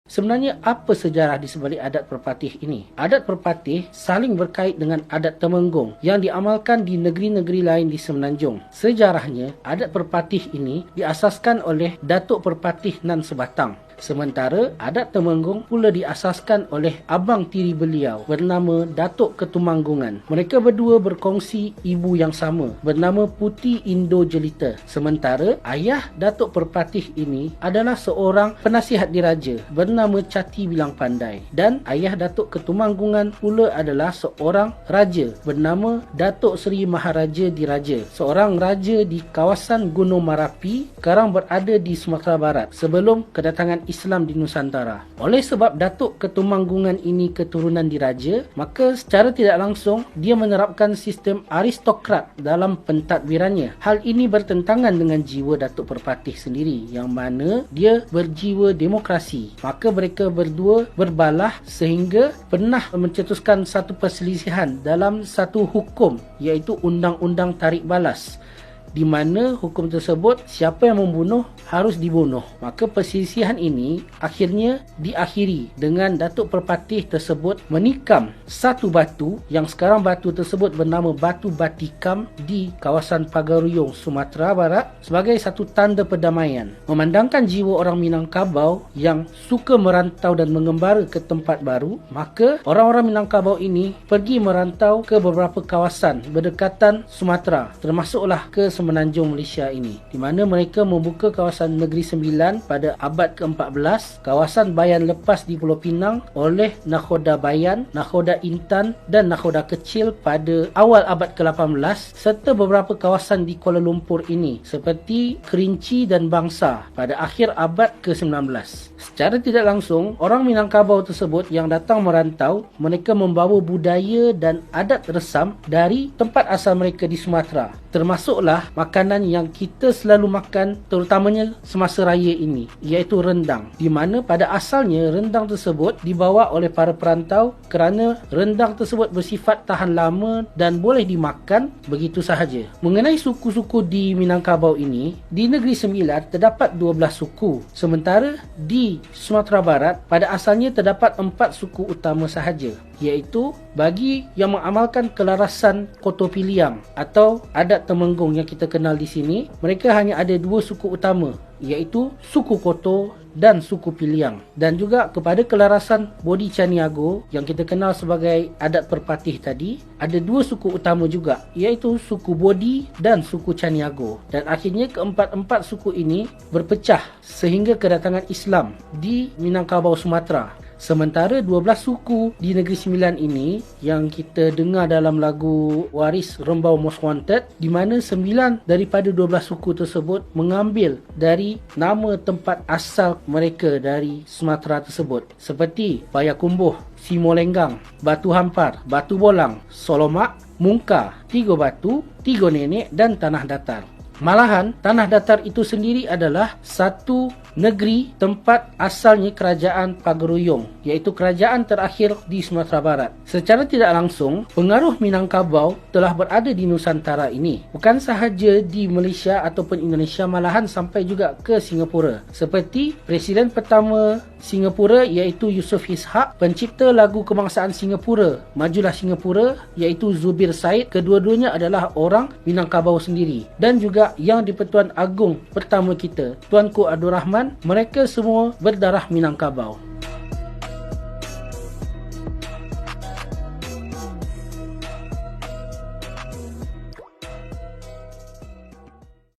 Sebenarnya apa sejarah di sebalik adat perpatih ini? Adat perpatih saling berkait dengan adat Temenggung yang diamalkan di negeri-negeri lain di Semenanjung. Sejarahnya, adat perpatih ini diasaskan oleh Datuk Perpatih Nan Sebatang. Sementara adat Temenggung pula diasaskan oleh abang tiri beliau bernama Datuk Ketumanggungan. Mereka berdua berkongsi ibu yang sama bernama Puti Indo Jelita. Sementara ayah Datuk Perpatih ini adalah seorang penasihat diraja bernama Cati Bilang Pandai. Dan ayah Datuk Ketumanggungan pula adalah seorang raja bernama Datuk Seri Maharaja Diraja, seorang raja di kawasan Gunung Marapi, sekarang berada di Sumatera Barat sebelum kedatangan Islam di Nusantara. Oleh sebab Datuk Ketumanggungan ini keturunan diraja, maka secara tidak langsung dia menerapkan sistem aristokrat dalam pentadbirannya. Hal ini bertentangan dengan jiwa Datuk Perpatih sendiri yang mana dia berjiwa demokrasi. Maka mereka berdua berbalah sehingga pernah mencetuskan satu perselisihan dalam satu hukum, iaitu Undang-Undang Tarik Balas, di mana hukum tersebut siapa yang membunuh harus dibunuh. Maka perselisihan ini akhirnya diakhiri dengan Datuk Perpatih tersebut menikam satu batu yang sekarang batu tersebut bernama Batu Batikam di kawasan Pagaruyung, Sumatera Barat sebagai satu tanda perdamaian. Memandangkan jiwa orang Minangkabau yang suka merantau dan mengembara ke tempat baru, maka orang-orang Minangkabau ini pergi merantau ke beberapa kawasan berdekatan Sumatera, termasuklah ke Semenanjung Malaysia ini, di mana mereka membuka kawasan Negeri Sembilan pada abad ke-14, kawasan Bayan Lepas di Pulau Pinang oleh Nakhoda Bayan, Nakhoda Intan dan Nakhoda Kecil pada awal abad ke-18, serta beberapa kawasan di Kuala Lumpur ini seperti Kerinci dan Bangsa pada akhir abad ke-19. Secara tidak langsung, orang Minangkabau tersebut yang datang merantau, mereka membawa budaya dan adat resam dari tempat asal mereka di Sumatera, termasuklah makanan yang kita selalu makan terutamanya semasa raya ini, iaitu rendang, di mana pada asalnya rendang tersebut dibawa oleh para perantau kerana rendang tersebut bersifat tahan lama dan boleh dimakan begitu sahaja. Mengenai suku-suku di Minangkabau ini, di Negeri Sembilan terdapat 12 suku, sementara di Sumatera Barat pada asalnya terdapat 4 suku utama sahaja, iaitu bagi yang mengamalkan kelarasan Koto Piliang atau adat Temenggung yang kita kenal di sini, mereka hanya ada 2 suku utama, iaitu suku Koto dan suku Piliang. Dan juga kepada kelarasan Bodi Caniago yang kita kenal sebagai adat Perpatih tadi, ada 2 suku utama juga, iaitu suku Bodi dan suku Caniago. Dan akhirnya keempat-empat suku ini berpecah sehingga kedatangan Islam di Minangkabau, Sumatera. Sementara 12 suku di Negeri Sembilan ini yang kita dengar dalam lagu Waris Rembau Most Wanted, di mana 9 daripada 12 suku tersebut mengambil dari nama tempat asal mereka dari Sumatera tersebut, seperti Payakumbuh, Simolenggang, Batu Hampar, Batu Bolang, Solomak, Mungka, Tiga Batu, Tiga Nenek dan Tanah Datar. Malahan, Tanah Datar itu sendiri adalah satu negeri tempat asalnya kerajaan Pagaruyung, iaitu kerajaan terakhir di Sumatera Barat. Secara tidak langsung, pengaruh Minangkabau telah berada di Nusantara ini, bukan sahaja di Malaysia ataupun Indonesia, malahan sampai juga ke Singapura. Seperti Presiden pertama Singapura iaitu Yusof Ishak, pencipta lagu kebangsaan Singapura, Majulah Singapura, iaitu Zubir Said, kedua-duanya adalah orang Minangkabau sendiri. Dan juga yang di-Pertuan Agong pertama kita, Tuanku Abdul Rahman, mereka semua berdarah Minangkabau.